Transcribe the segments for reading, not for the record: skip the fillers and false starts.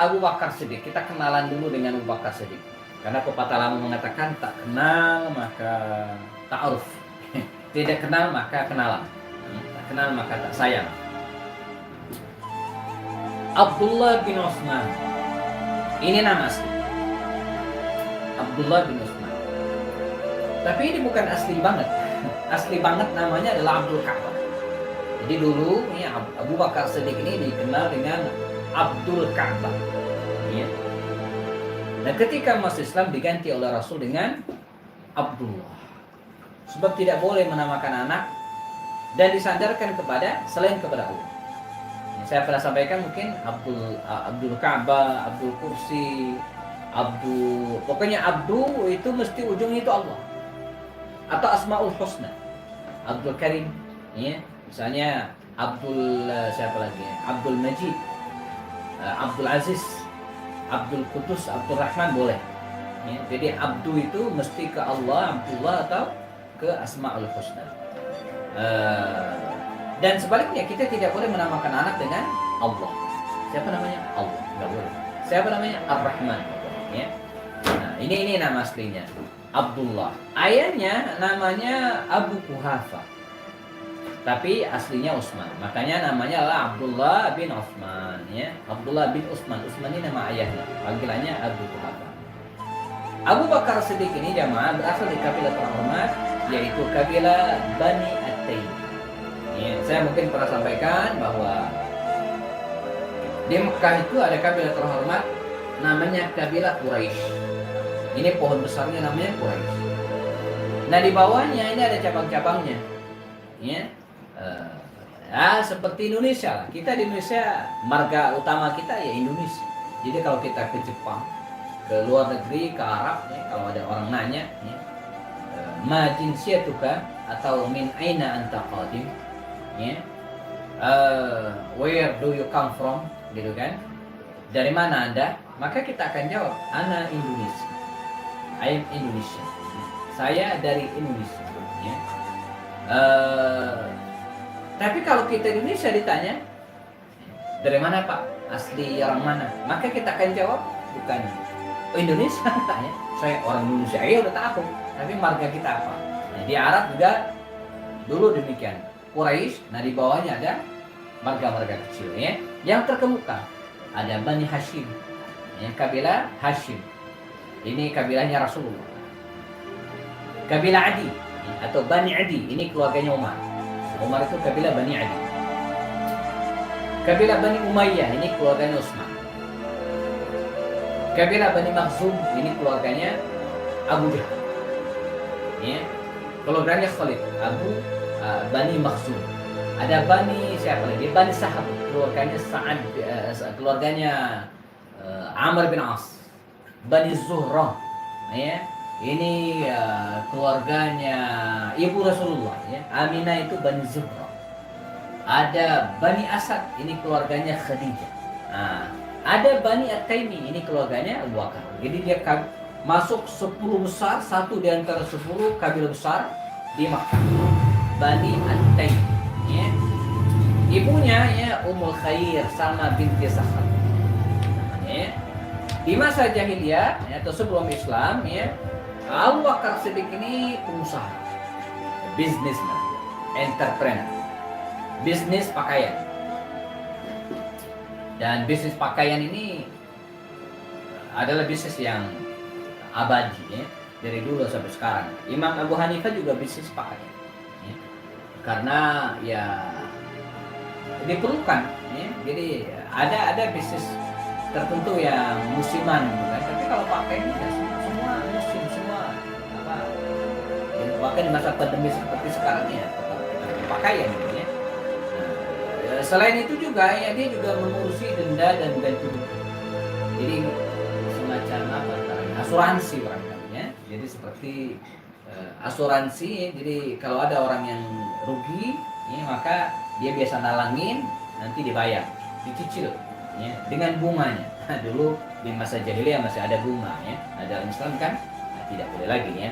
Abu Bakar Siddiq. Kita kenalan dulu dengan Abu Bakar Siddiq. Karena pepatah lama mengatakan tak kenal maka ta'aruf. Tidak kenal maka kenalan. Tak kenal maka tak sayang. Abdullah bin Utsman. Ini nama asli. Abdullah bin Utsman. Tapi ini bukan asli banget. Asli banget namanya adalah Abdul Ka'bah. Jadi dulu ya, Abu Bakar Siddiq ini dikenal dengan Abdul Ka'bah. Ya. Dan ketika masuk Islam diganti oleh Rasul dengan Abdullah. Sebab tidak boleh menamakan anak dan disandarkan kepada selain kepada Allah. Saya pernah sampaikan mungkin Abdul Ka'bah, Abdul Kursi, pokoknya Abdul itu mesti ujungnya itu Allah. Atau Asmaul Husna. Abdul Karim, ya. Misalnya siapa lagi? Abdul Majid, Abdul Aziz, Abdul Qudus, Abdul Rahman boleh. Ya, jadi Abdul itu mesti ke Allah, Abdullah atau ke Asmaul Husna. Dan sebaliknya kita tidak boleh menamakan anak dengan Allah. Siapa namanya? Allah, nggak boleh. Siapa namanya? Ar-Rahman. Ya. Nah, ini nama aslinya Abdullah. Ayahnya namanya Abu Quhafa, tapi aslinya Utsman. Makanya namanya adalah Abdullah bin Utsman. Ya, Abdullah bin Utsman. Utsman ini nama ayahnya. Panggilannya Abu Quhafa. Abu Bakar Siddiq ini jamaah berasal dari kabilah terhormat, yaitu kabilah Bani At-Taim. Ya, saya mungkin pernah sampaikan bahwa di Mekah itu ada kabilah terhormat namanya kabilah Quraisy. Ini pohon besarnya namanya Quraisy. Nah di bawahnya ini ada cabang-cabangnya. Ya, seperti Indonesia lah. Kita di Indonesia marga utama kita ya Indonesia. Jadi kalau kita ke Jepang, ke luar negeri, ke Arab, ya, kalau ada orang nanya, ya, ma jinsiyatuka atau min aina anta qadim, ya, where do you come from, gitu kan? Dari mana Anda? Maka kita akan jawab, ana Indonesia. I am Indonesia. Saya dari Indonesia. Ya. Tapi kalau kita Indonesia ditanya, dari mana Pak? Asli orang mana? Maka kita akan jawab, bukan Indonesia. Ya. Saya orang Indonesia. Ya udah tahu. Tapi marga kita apa? Nah, di Arab juga dulu demikian. Quraisy. Nah di bawahnya ada marga-marga kecil. Ya. Yang terkemuka ada Bani Hashim. Ya, kabilah Hashim. Ini kabilahnya Rasulullah. Kabilah Adi atau Bani Adi, ini keluarganya Umar. Umar itu kabilah Bani Adi. Kabilah Bani Umayyah, ini keluarganya Utsman. Kabilah Bani Makhzum, ini keluarganya Abu Jahal. Ya. Keluarganya Khalid, Bani Makhzum. Ada Bani siapa lagi? Bani Sahab, keluarganya Sa'ad, keluarganya Amr bin As. Bani Zuhrah, ya. Ini keluarganya ibu Rasulullah, ya. Aminah itu Bani Zuhrah. Ada Bani Asad, ini keluarganya Khadijah. Nah, ada Bani At-Taimi, ini keluarganya Abu Bakar. Jadi dia masuk 10 besar, satu di antara 10 kabilah besar di Makkah. Bani At-Taimi, ya. Ibunya ya Ummul Khair Salma binti Sakhar. Ya. Di masa jahiliyah ya, atau sebelum Islam ya, Abu Bakar Siddiq ini pengusaha, businessman, entrepreneur, bisnis pakaian. Dan bisnis pakaian ini adalah bisnis yang abadi ya, dari dulu sampai sekarang. Imam Abu Hanifah juga bisnis pakaian. Ya. Karena ya diperlukan ya. Jadi ada bisnis tertentu yang musiman bukan, tapi kalau pakaian ya semua musim, semua apa ya, bahkan di masa pandemi seperti sekarang ya pakaian gitu ya. Nah, selain itu juga ya dia juga mengurusi denda dan ganti rugi. Jadi semacam apa asuransi barangkali ya. Jadi seperti asuransi ya. Jadi kalau ada orang yang rugi ya, maka dia biasa nalangin, nanti dibayar, dicicil ya, dengan bunganya. Nah, dulu di masa jahiliyah masih ada bunga ya. Nah, dalam Islam kan tidak boleh lagi ya.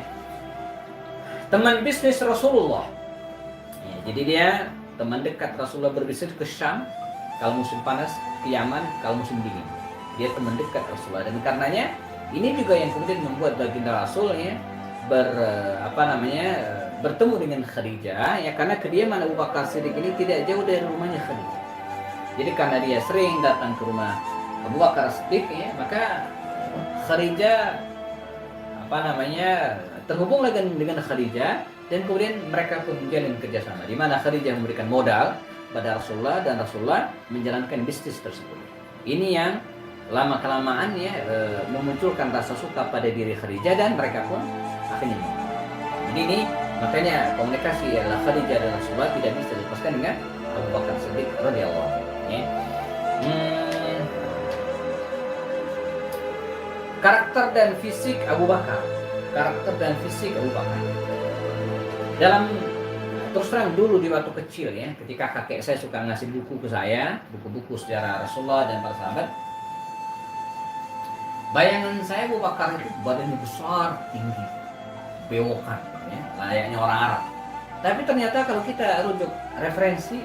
Teman bisnis Rasulullah. Ya, jadi dia teman dekat Rasulullah berbisnis ke Syam kalau musim panas, ke Yaman kalau musim dingin. dia teman dekat Rasulullah, dan karenanya ini juga yang kemudian membuat baginda Rasul ya bertemu dengan Khadijah ya, karena kediaman Abu Bakar Siddiq ini tidak jauh dari rumahnya Khadijah. Jadi karena dia sering datang ke rumah Abu Bakar Siddiq ya, maka Khadijah terhubung lagi dengan Khadijah, dan kemudian mereka pun menjalin kerjasama di mana Khadijah memberikan modal pada Rasulullah dan Rasulullah menjalankan bisnis tersebut. Ini yang lama kelamaan ya memunculkan rasa suka pada diri Khadijah, dan mereka pun akhirnya mau. Jadi ini makanya komunikasi antara Khadijah dan Rasulullah tidak bisa dilepaskan dengan Abu Bakar Siddiq radhiyallahu anhu. Ya. Karakter dan fisik Abu Bakar. Dalam terus terang dulu di waktu kecil ya, ketika kakek saya suka ngasih buku ke saya, buku-buku sejarah Rasulullah dan para sahabat, bayangan saya Abu Bakar itu badannya besar, tinggi, bewokan, ya, layaknya orang Arab. Tapi ternyata kalau kita rujuk referensi,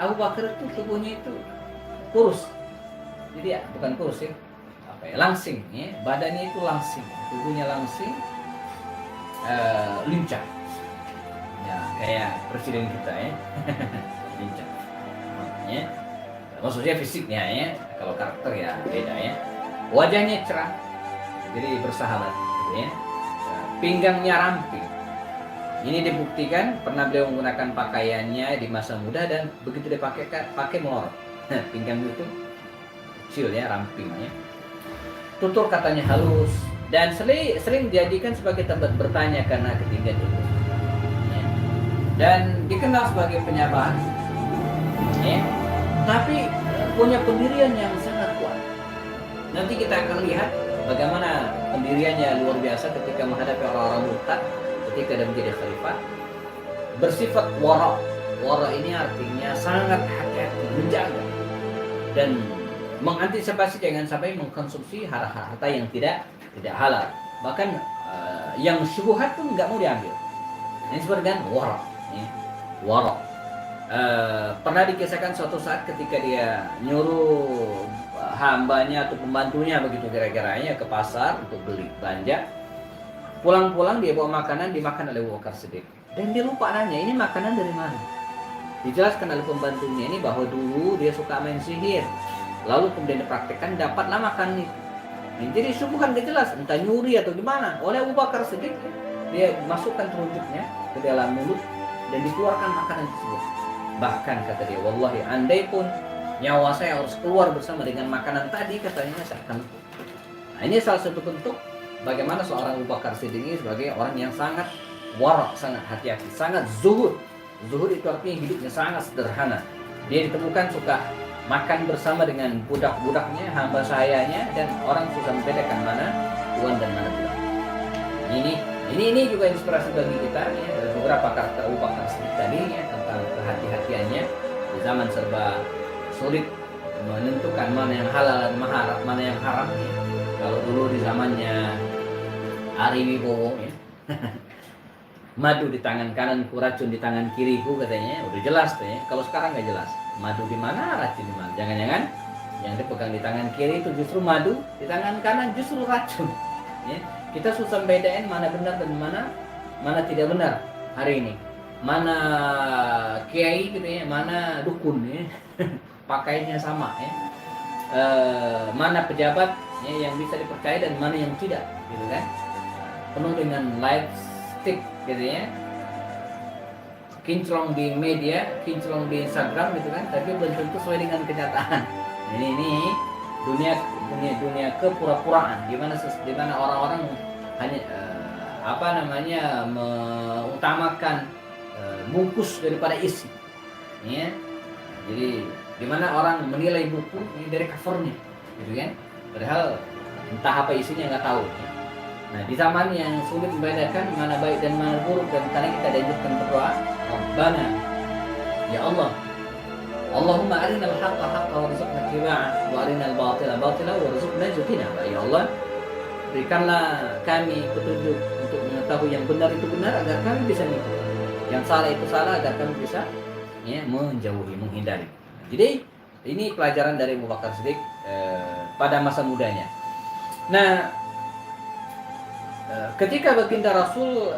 Abu Bakar itu tubuhnya itu kurus. Jadi ya, bukan kurus ya, langsing, ya, badannya itu langsing, tubuhnya langsing, lincah. Ya, kayak presiden kita ya. Lincah. Ya. Maksudnya fisiknya ya, kalau karakter ya beda ya. Wajahnya cerah, jadi bersahabat ya. Pinggangnya ramping. Ini dibuktikan pernah beliau menggunakan pakaiannya di masa muda, dan begitu dia pakai melorot. Pinggang itu kecil ya, ramping ya. Tutur katanya halus, dan sering dijadikan sebagai tempat bertanya karena ketinggian itu. Dan dikenal sebagai penyabar, ya, tapi punya pendirian yang sangat kuat. Nanti kita akan lihat bagaimana pendiriannya luar biasa ketika menghadapi orang-orang murtad, ketika dia menjadi khalifah. Bersifat wara. Wara ini artinya sangat hati-hati, menjaga dan mengantisipasi jangan sampai mengkonsumsi harta yang tidak halal. Bahkan yang syubhat pun nggak mau diambil. Ini disebut dengan wara. Wara. Pernah dikisahkan suatu saat ketika dia nyuruh hambanya atau pembantunya begitu kira-kiranya ke pasar untuk beli belanja. Pulang-pulang dia bawa makanan, dimakan oleh Abu Bakar Siddiq. Dan dia lupa nanya, ini makanan dari mana? Dijelaskan oleh pembantunya ini bahwa dulu dia suka main sihir. Lalu kemudian dipraktekkan, dapatlah makanan itu. Jadi syubhat gak jelas, entah nyuri atau gimana. Oleh Abu Bakar Siddiq, dia masukkan telunjuknya ke dalam mulut dan dikeluarkan makanan tersebut. Bahkan kata dia, wallahi andai pun nyawa saya harus keluar bersama dengan makanan tadi, katanya saya akan. Nah, ini salah satu bentuk bagaimana seorang Abu Bakar Siddiq ini sebagai orang yang sangat warak, sangat hati-hati, sangat zuhud. Zuhud itu artinya hidupnya sangat sederhana. Dia ditemukan suka makan bersama dengan budak-budaknya, hamba sayanya, dan orang susah membedakan mana tuan dan mana budak. Ini juga inspirasi bagi kita ya, dari beberapa karakter Abu Bakar Siddiq tadi ya, tentang kehati-hatiannya di zaman serba sulit menentukan mana yang halal dan mana yang haram ya. Kalau dulu di zamannya Ari Wibowo ya. Madu di tangan kananku, racun di tangan kiriku katanya, udah jelas tuh ya. Kalau sekarang nggak jelas, madu di mana, racun di mana. Jangan-jangan yang dipegang di tangan kiri itu justru madu, di tangan kanan justru racun. Ya. Kita susah bedain mana benar dan mana tidak benar hari ini. Mana kiai gitu ya, mana dukun ya. Pakainya sama ya. Mana pejabat ya, yang bisa dipercaya dan mana yang tidak, gitu kan? Penuh dengan lipstick gitu ya, kinclong di media, kinclong di Instagram gitu kan, tapi belum tentu sesuai dengan kenyataan. Ini dunia kepura-puraan, di mana orang-orang hanya mengutamakan bungkus daripada isi, ya. Jadi di mana orang menilai buku ini dari covernya, gitu kan, padahal entah apa isinya nggak tahu. Ya. Nah, di zaman yang sulit membedakan mana baik dan mana buruk, dan karena kita dianjurkan berdoa, Rabbana, ya Allah, Allahumma arinal haqqa haqqa warzuqna ittiba'ah wa arinal batila batila warzuqna ijtinabah. Ya Allah, berikanlah kami petunjuk untuk mengetahui yang benar itu benar agar kami bisa mengikuti, yang salah itu salah agar kami bisa ya menjauhi, menghindari. Jadi ini pelajaran dari Abu Bakar Siddiq pada masa mudanya. Nah, ketika baginda Rasul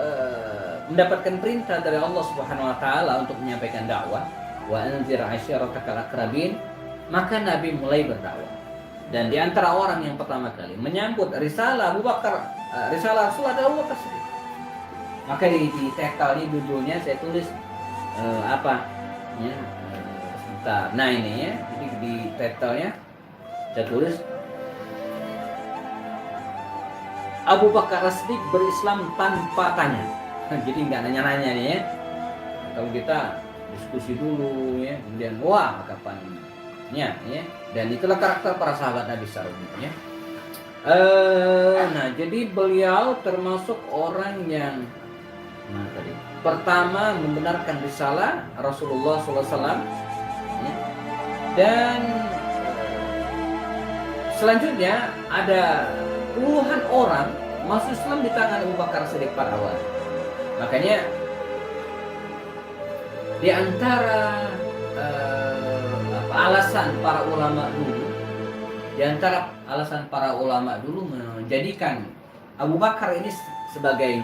mendapatkan perintah dari Allah Subhanahu wa taala untuk menyampaikan dakwah, wa anzir ashiratakal aqrabin, maka Nabi mulai berdakwah. Dan di antara orang yang pertama kali menyambut risalah Abu Bakar, risalah Rasul adalah Abu Bakar Siddiq. Maka di title ini judulnya saya tulis apa? Ya, sebentar. Nah ini ya, jadi di title-nya saya tulis Abu Bakar Siddiq berislam tanpa tanya. Jadi nggak nanya-nanya nih ya. Kalau kita diskusi dulu ya, kemudian wah kapan ya, dan itulah karakter para sahabat Nabi SAW ya. Nah jadi beliau termasuk orang yang pertama membenarkan risalah Rasulullah SAW ya. Dan selanjutnya ada puluhan orang masuk Islam di tangan Abu Bakar Siddiq pada awal. Makanya di antara alasan para ulama dulu, menjadikan Abu Bakar ini sebagai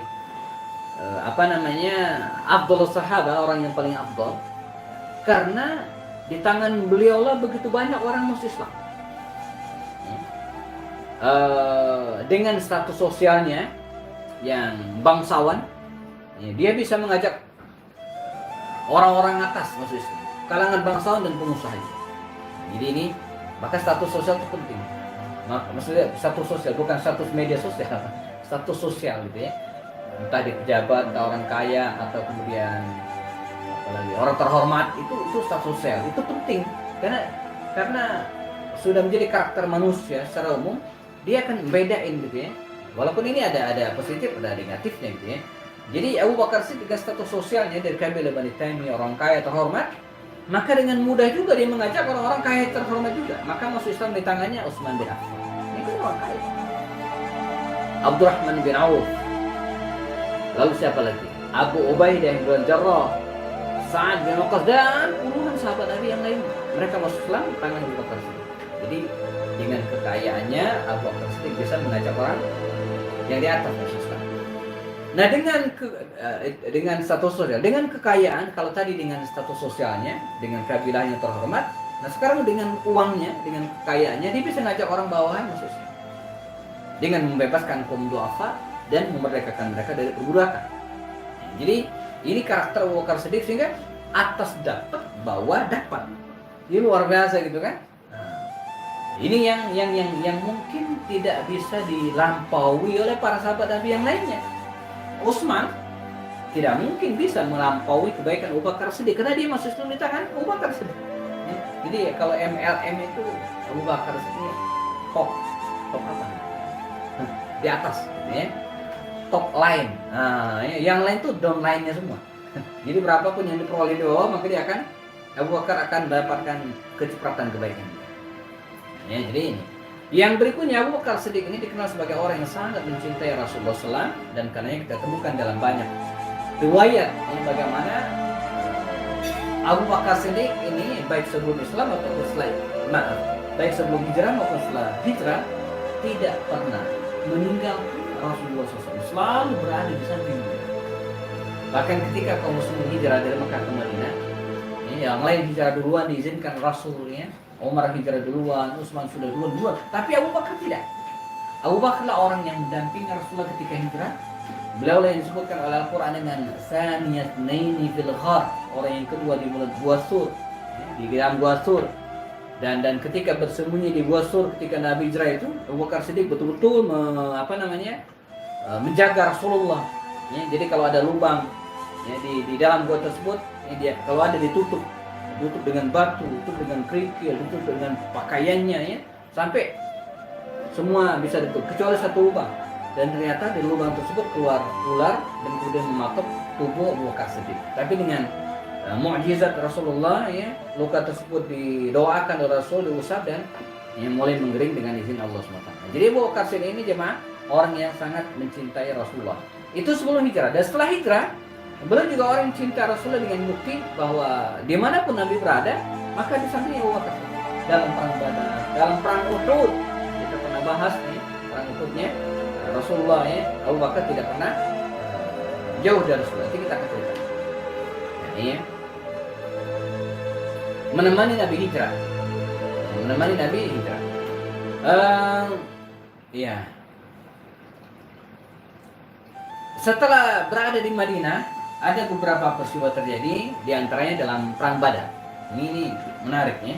afdhalus sahabat, orang yang paling afdal, karena di tangan beliau lah begitu banyak orang masuk Islam. Dengan status sosialnya yang bangsawan, dia bisa mengajak orang-orang atas masuk Islam, kalangan bangsawan dan pengusaha. Jadi ini, maka status sosial itu penting. Maksudnya status sosial, bukan status media sosial, status sosial gitu ya. Entah di pejabat, entah orang kaya, atau kemudian apalagi orang terhormat, itu status sosial, itu penting karena sudah menjadi karakter manusia secara umum, dia akan bedain gitu ya. Walaupun ini ada positif, ada negatifnya gitu ya. Jadi Abu Bakar Siddiq dengan status sosialnya dari kabilah Bani Taimiyah, orang kaya terhormat, maka dengan mudah juga dia mengajak orang-orang kaya terhormat juga. Maka masuk Islam di tangannya Utsman bin Affan. Ini kan orang kaya. Abdurrahman bin Auf. Lalu siapa lagi? Abu Ubaidah bin Jarrah, Sa'ad bin Waqqas, dan puluhan sahabat Nabi yang lain. Mereka masuk Islam di tangan Abu Bakar Siddiq. Jadi dengan kekayaannya Abu Bakar Siddiq bisa mengajak orang yang di atas masuk Islam. Nah dengan status sosial, dengan kekayaan, kalau tadi dengan status sosialnya, dengan kabilahnya terhormat, nah sekarang dengan uangnya, dengan kekayaannya, dia bisa ngajak orang bawahan masuk Islam dengan membebaskan kaum duafa dan memerdekakan mereka dari perbudakan. Jadi ini karakter Abu Bakar Siddiq, sehingga atas dapat, bawah dapat. Ini luar biasa gitu kan? Ini yang mungkin tidak bisa dilampaui oleh para sahabat Nabi yang lainnya. Utsman tidak mungkin bisa melampaui kebaikan Abu Bakar Siddiq karena dia masuk Islam di tangan Abu Bakar Siddiq. Ya. Jadi kalau MLM itu Abu Bakar Siddiq top apa? Di atas, ya. Top line. Nah, yang lain tuh down line-nya semua. Jadi berapapun yang diperoleh di bawah, maka dia Abu Bakar akan mendapatkan kecipratan kebaikan. Ya, jadi ini. Yang berikutnya, Abu Bakar Siddiq ini dikenal sebagai orang yang sangat mencintai Rasulullah SAW, dan karenanya kita temukan dalam banyak riwayat ini bagaimana Abu Bakar Siddiq ini baik sebelum Islam maupun baik sebelum hijrah maupun setelah hijrah tidak pernah meninggalkan Rasulullah SAW, selalu berada di sampingnya. Bahkan ketika kaum muslimin hijrah dari Mekah ke Madinah, yang lain hijrah duluan diizinkan Rasulnya. Umar hijrah duluan, Utsman sudah duluan, tapi Abu Bakar tidak. Abu Bakar lah orang yang mendampingi Rasulullah ketika hijrah. Beliau lah yang disebutkan oleh Al-Quran dengan Saniyatnaini fil ghar, orang yang kedua di mulut Gua Sur, di dalam Gua Sur. Dan ketika bersembunyi di Gua Sur ketika Nabi hijrah itu, Abu Bakar Siddiq betul-betul menjaga Rasulullah. Ya, jadi kalau ada lubang ya, di dalam gua tersebut, dia kalau ada ditutup dengan batu, tutup dengan kerikil, tutup dengan pakaiannya ya, sampai semua bisa ditutup kecuali satu lubang. Dan ternyata di lubang tersebut keluar ular dan kemudian mematok tubuh Abu Bakar Siddiq. Tapi dengan mukjizat Rasulullah ya, luka tersebut didoakan oleh Rasul, diusap dan mulai menggering dengan izin Allah SWT. Jadi Abu Bakar Siddiq ini jemaah orang yang sangat mencintai Rasulullah. Itu sebelum hijrah. Dan setelah hijrah, beliau juga orang yang cinta Rasulullah dengan bukti bahwa dimanapun Nabi berada, maka di sampingnya Abu Bakar dalam perang Badar, dalam perang Uhud, mau bahas nih perang Uhudnya, Rasulullah ya, Abu Bakar tidak pernah jauh dari Rasulullah. Nanti kita akan cerita. Nah, ini ya. Menemani Nabi hijrah. Menemani Nabi hijrah. Ya. Setelah berada di Madinah, ada beberapa peristiwa terjadi, di antaranya dalam perang Badar. Ini menariknya.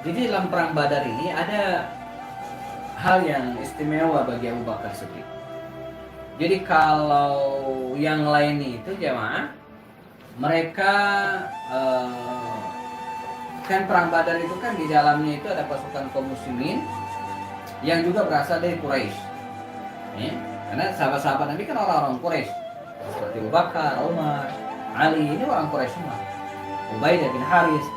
Jadi dalam perang Badar ini ada hal yang istimewa bagi Abu Bakar Siddiq. Jadi kalau yang lain itu jemaah, mereka kan perang Badar itu kan di dalamnya itu ada pasukan kaum muslimin yang juga berasal dari Quraisy. Ya, karena sahabat-sahabat Nabi kan orang-orang Quraisy. Seperti Abu Bakar, Umar, Ali, ini orang Quraisy semua. Ubaidah bin Haris.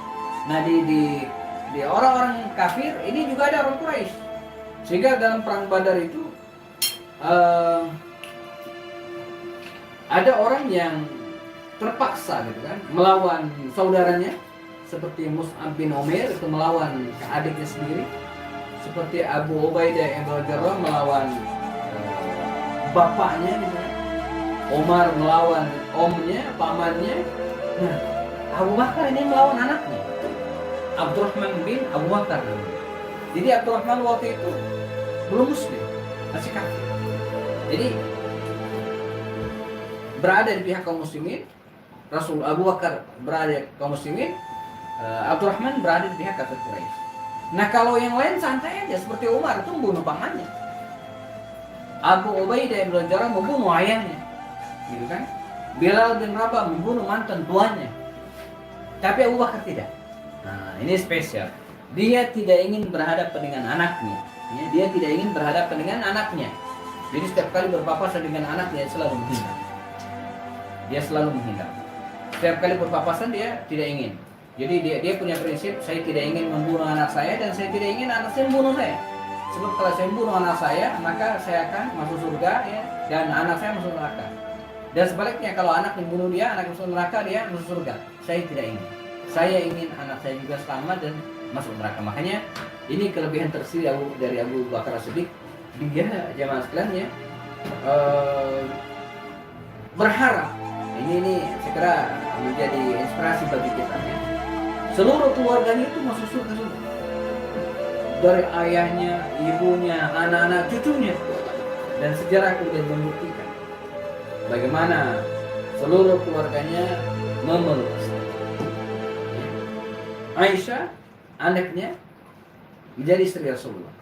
Nah di orang-orang kafir ini juga ada orang Quraisy. Sehingga dalam perang Badar itu ada orang yang terpaksa gitu kan melawan saudaranya, seperti Mus'ab bin Umair itu melawan adiknya sendiri, seperti Abu Ubaidah bin Jarrah melawan bapaknya gitu kan. Umar melawan omnya, pamannya. Nah, Abu Bakar ini melawan anaknya, Abdurrahman bin Abu Bakar. Jadi Abdurrahman waktu itu belum muslim, masih kafir. Jadi berada di pihak kaum muslimin, Rasul Abu Bakar berada di kaum muslimin, Abdurrahman berada di pihak kafir Quraisy. Nah kalau yang lain santai aja, seperti Umar itu membunuh pamannya, Abu Ubaidah bin Jarrah membunuh ayahnya, gitu kan? Bilal bin Rabah membunuh mantan tuannya. Tapi Abu Bakar tidak. Nah, ini spesial. Dia tidak ingin berhadapan dengan anaknya. Ya, dia tidak ingin berhadapan dengan anaknya. Jadi setiap kali berpapasan dengan anaknya selalu menghindar. Dia selalu menghindar. Setiap kali berpapasan dia tidak ingin. Jadi dia punya prinsip, saya tidak ingin membunuh anak saya dan saya tidak ingin anak saya membunuh saya. Sebab kalau saya membunuh anak saya, maka saya akan masuk surga ya, dan anak saya masuk neraka. Dan sebaliknya kalau anak membunuh dia, anak masuk neraka, dia masuk surga. Saya tidak ingin. Saya ingin anak saya juga selamat dan masuk neraka. Makanya ini kelebihan tersendiri dari Abu Bakar Siddiq. Dia jamaah sekalian ya, berharap ini saya kira menjadi inspirasi bagi kita ya. Seluruh keluarganya itu masuk surga semua. Dari ayahnya, ibunya, anak-anak, cucunya. Dan sejarah kemudian membuktikan bagaimana seluruh keluarganya memeluk Islam. Aisyah, anaknya, menjadi istri Rasulullah.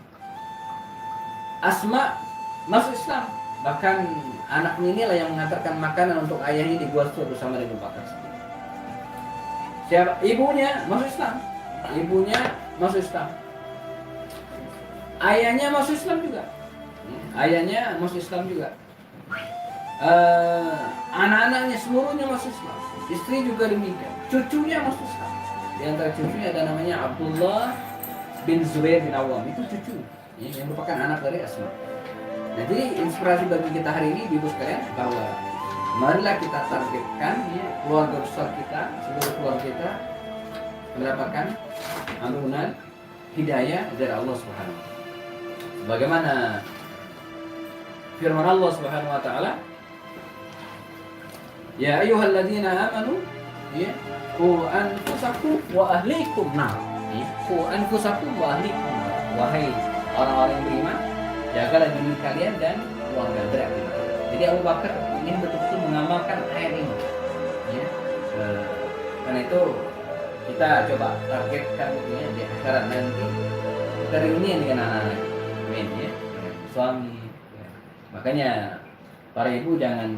Asma masuk Islam. Bahkan anaknya inilah yang mengantarkan makanan untuk ayahnya di Gua Sur bersama dengan Abu Bakar. Siapa? Ibunya masuk Islam. Ibunya masuk Islam. Ayahnya masuk Islam juga. Ayahnya masuk Islam juga. Anak-anaknya seluruhnya masuk Islam. Istri juga demikian. Cucunya masuk Islam. Di antara cucunya ada namanya Abdullah bin Zubair bin Awam. Itu cucu yang merupakan anak dari Asma. Nah, jadi inspirasi bagi kita hari ini, ibu sekalian, bahwa marilah kita targetkan ya, keluarga besar kita, seluruh keluarga kita mendapatkan ampunan hidayah dari Allah Subhanahu. Bagaimana firman Allah Subhanahu wa taala, ya ayyuhalladzina amanu ya qu anfusakum wa ahlikum nar. Ya, qu anfusakum wa ahlikum nar. Wahai orang-orang yang beriman, jagalah diri kalian dan keluarga kalian. Jadi Abu Bakar ingin betul-betul mengamalkan ayat ini. Ya. Karena itu kita coba targetkan ya, di akhirat nanti kita reunian dengan anak-anak, ya, suami. Ya. Makanya para ibu jangan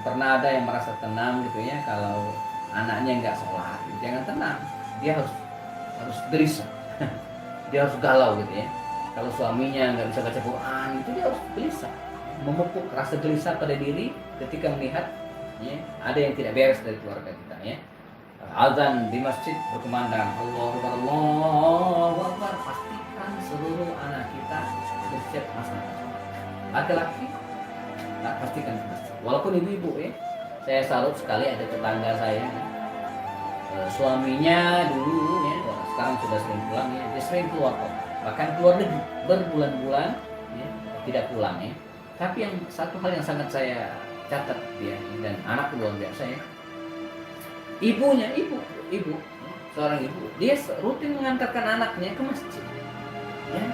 pernah ada yang merasa tenang gitu ya kalau anaknya nggak sholat. Jangan tenang, dia harus gelisah, dia harus galau gitu ya. Kalau suaminya nggak bisa baca Quran, itu dia harus gelisah, memupuk rasa gelisah pada diri ketika melihat ya, ada yang tidak beres dari keluarga kita ya. Azan di masjid berkumandang Allahu Akbar, Allahu Akbar, pastikan seluruh anak kita bersiap masalah. Laki-laki pastikan di masjid. Walaupun ibu-ibu ya, saya salut sekali ada tetangga saya suaminya dulu ya, sekarang sudah sering pulang ya, dia sering keluar kota. bahkan keluar negeri berbulan-bulan ya, tidak pulang ya. Tapi yang satu hal yang sangat saya catat dia dan anak luar biasa ya, ibunya ibu seorang ibu, dia rutin mengantarkan anaknya ke masjid ya.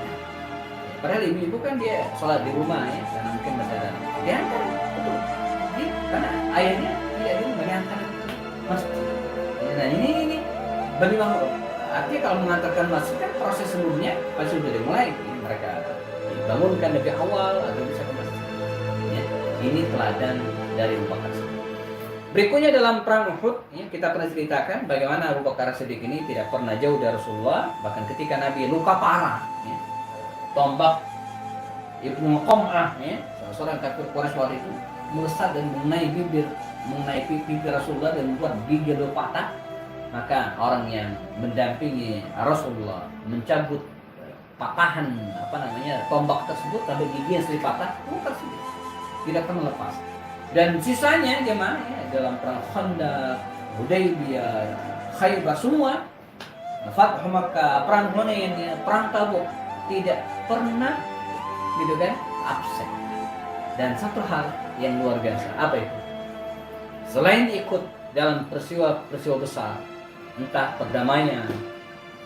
Padahal ibu kan dia sholat di rumah ya, karena mungkin masih ada diantar betul dia, karena ayahnya tidak di rumah diantar ke masjid. Nah ini bagi artinya kalau mengantarkan masjid kan proses sebelumnya pasti sudah dimulai ya, mereka bangunkan lebih awal agar bisa ke masjid ya. Ini teladan dari Abu Bakar Siddiq. Berikutnya dalam perang Uhud ya, kita pernah ceritakan bagaimana Abu Bakar Siddiq ini tidak pernah jauh dari Rasulullah, bahkan ketika Nabi luka parah ya, tombak Ibnu Qom'ah ya, seorang kafir Quraisy waktu itu melesat dan mengenai pipi Rasulullah dan membuat gigi patah. Maka orang yang mendampingi Rasulullah mencabut patahan tombak tersebut sampai gigi yang sering patah, tersebut tidak pernah lepas. Dan sisanya jemaah ya, dalam perang Khandaq, Hudaybiyah, Khaybar semua, Fathu Makkah, perang Hunain, perang Tabuk tidak pernah gitu kan absen. Dan satu hal yang luar biasa, apa itu? Selain ikut dalam peristiwa besar, entah perdamaian,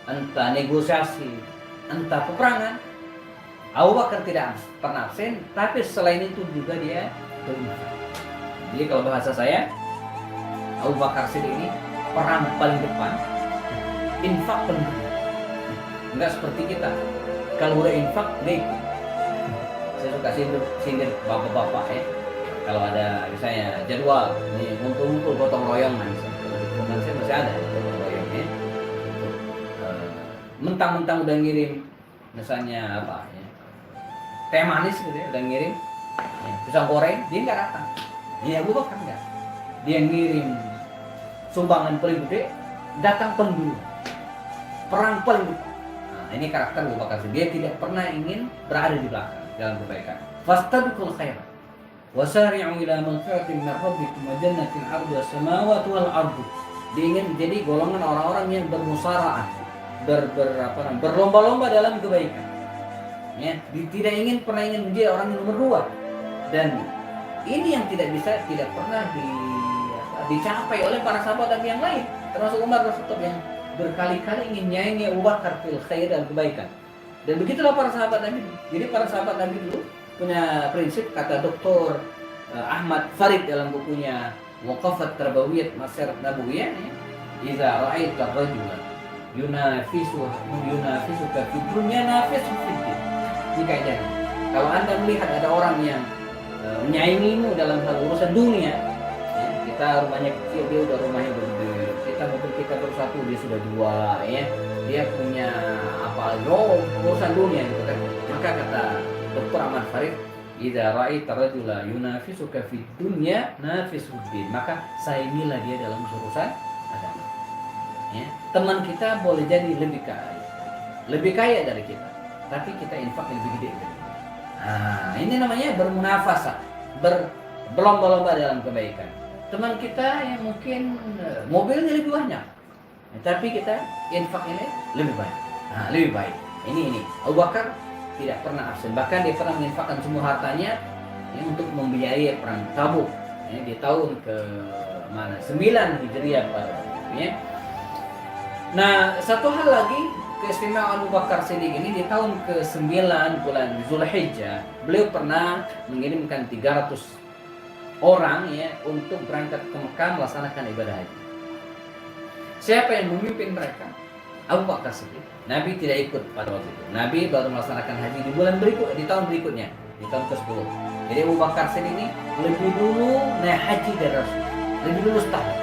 entah negosiasi, entah peperangan, Abu Bakar tidak pernah absen. Tapi selain itu juga dia berinfak. Jadi kalau bahasa saya, Abu Bakar Siddiq ini perang paling depan, infak paling depan. Enggak seperti kita, kalau udah infak dia ikut. Saya suka sindir bapak-bapak ya, kalau ada misalnya jadwal ini ngumpul-ngumpul gotong royong misalnya, saya masih ada gotong royong ya. Mentang-mentang udah ngirim misalnya apa ya, teh manis gitu ya, udah ngirim ya, pisang goreng, dia nggak datang. Ini Abu Bakar enggak, dia ngirim sumbangan paling gede, datang pendulu, perang paling gede. Nah, ini karakter Abu Bakar, dia tidak pernah ingin berada di belakang dalam kebaikan. Fastabiqul khairat wasari'u ila maghfiratin min rabbikum wa jannatin 'arduha as-samawati wal ardu. Dia ingin menjadi golongan orang-orang yang bermusaraah, berlomba-lomba dalam kebaikan. Ya, tidak pernah ingin menjadi orang yang nomor 2. Dan ini yang tidak pernah dicapai oleh para sahabat Nabi yang lain, termasuk Umar bin Khattab yang berkali-kali ingin nyanyi Abu Bakar fil khair dan kebaikan. Dan begitulah para sahabat Nabi. Jadi para sahabat Nabi dulu punya prinsip, kata Dr. Ahmad Farid dalam bukunya Waqafat Tarbawiyat Masyarakat Nabawiyah, "Idza ra'aita rajulan yunafisuka fi dunya nafisun fid din." Ini kaidahnya. Kalau Anda melihat ada orang yang menyaingimu dalam hal urusan dunia, ya, kita rumahnya kecil, dia udah rumahnya gede, kita mobil kita baru 1, dia sudah 2 ya, dia punya apa urusan dunia gitu kan. Maka kata Dr. Ahmad Farid, "Idza ra'aita rajula yunafisuka fid dunya nafisuddin," maka saingilah dia dalam urusan agama. Ya, teman kita boleh jadi lebih kaya dari kita, tapi kita infak lebih gede dari kita. Nah, ini namanya bermunafasah, berlomba-lomba dalam kebaikan. Teman kita yang mungkin mobilnya lebih banyak, tapi kita infaknya lebih banyak. Nah, lebih baik. Ini Abu Bakar tidak pernah absen. Bahkan dia pernah menginfakkan semua hartanya ya, untuk membiayai perang Tabuk ya, di tahun ke 9 Hijriah pada ya. Nah, satu hal lagi keistimewaan Abu Bakar Siddiq ini, di tahun ke-9 bulan Zulhijjah, beliau pernah mengirimkan 300 orang ya untuk berangkat ke Mekah melaksanakan ibadah haji. Siapa yang memimpin mereka? Abu Bakar Siddiq. Nabi tidak ikut pada waktu itu. Nabi baru melaksanakan haji di tahun berikutnya, di tahun ke-10. Jadi Abu Bakar Siddiq ini lebih dulu naik haji dari Rasul, lebih dulu setahun.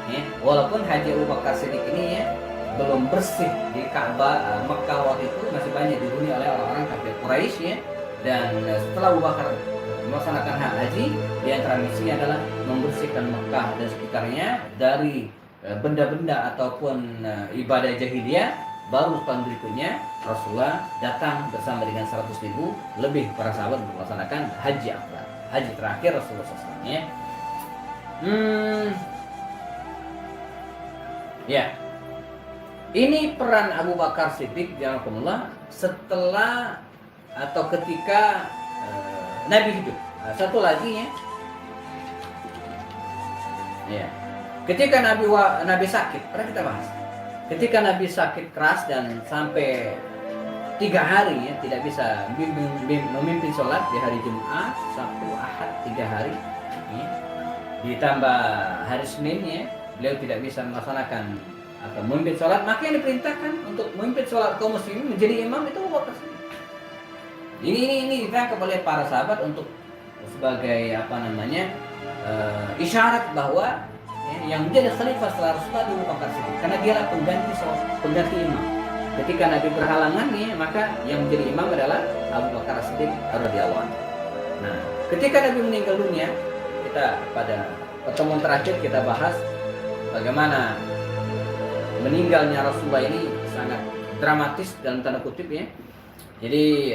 Ya, walaupun haji Abu Bakar Siddiq ini ya belum bersih di Ka'bah Mekah waktu itu, masih banyak dihuni oleh orang-orang kafir Quraisy ya. Dan setelah Abu Bakar melaksanakan haji, di antara misinya adalah membersihkan Mekah dan sekitarnya dari benda-benda ataupun ibadah jahiliyah. Baru tahun berikutnya Rasulullah datang bersama dengan 100.000 lebih para sahabat untuk melaksanakan haji akbar, haji terakhir Rasulullah SAW ya. Ya, ini peran Abu Bakar Siddiq, jazakumullah, setelah atau ketika Nabi hidup. Nah, satu lagi ya. Ya. Ketika Nabi sakit, pernah kita bahas. Ketika Nabi sakit keras dan sampai 3 hari ya tidak bisa memimpin sholat di hari Jumat, Sabtu, Ahad 3 hari. Ya. Ditambah hari Senin ya, beliau tidak bisa melaksanakan atau memimpin sholat, maka yang diperintahkan untuk memimpin sholat kaum muslimin menjadi imam itu Abu Bakar. Ini ditangkap oleh para sahabat untuk sebagai isyarat bahwa yang menjadi khalifah setelah Rasulullah Abu Bakar Siddiq, karena dialah pengganti imam. Ketika Nabi berhalangan maka yang menjadi imam adalah Abu Bakar Siddiq radhiyallahu anhu. Nah, ketika Nabi meninggal dunia, kita pada pertemuan terakhir kita bahas bagaimana meninggalnya Rasulullah ini sangat dramatis dalam tanda kutip ya. Jadi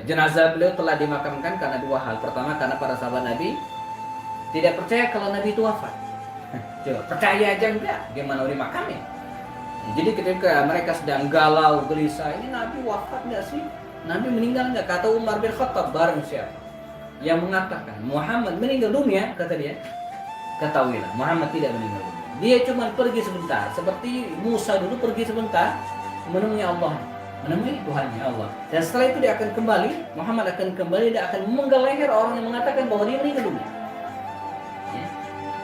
jenazah beliau telah dimakamkan karena 2 hal. Pertama, karena para sahabat Nabi tidak percaya kalau Nabi itu wafat. Coba, percaya aja enggak, gimana dimakamnya? Jadi ketika mereka sedang galau, gelisah, ini Nabi wafat enggak sih? Nabi meninggal enggak? Kata Umar bin Khattab, bareng siapa yang mengatakan Muhammad meninggal dunia, kata dia, ketahuilah Muhammad tidak meninggal dunia. Dia cuma pergi sebentar, seperti Musa dulu pergi sebentar menemui Allah, menemui Tuhannya Allah. Dan setelah itu dia akan kembali, Muhammad akan kembali, dia akan memenggal leher orang yang mengatakan bahwa dia meninggal dunia. Ya.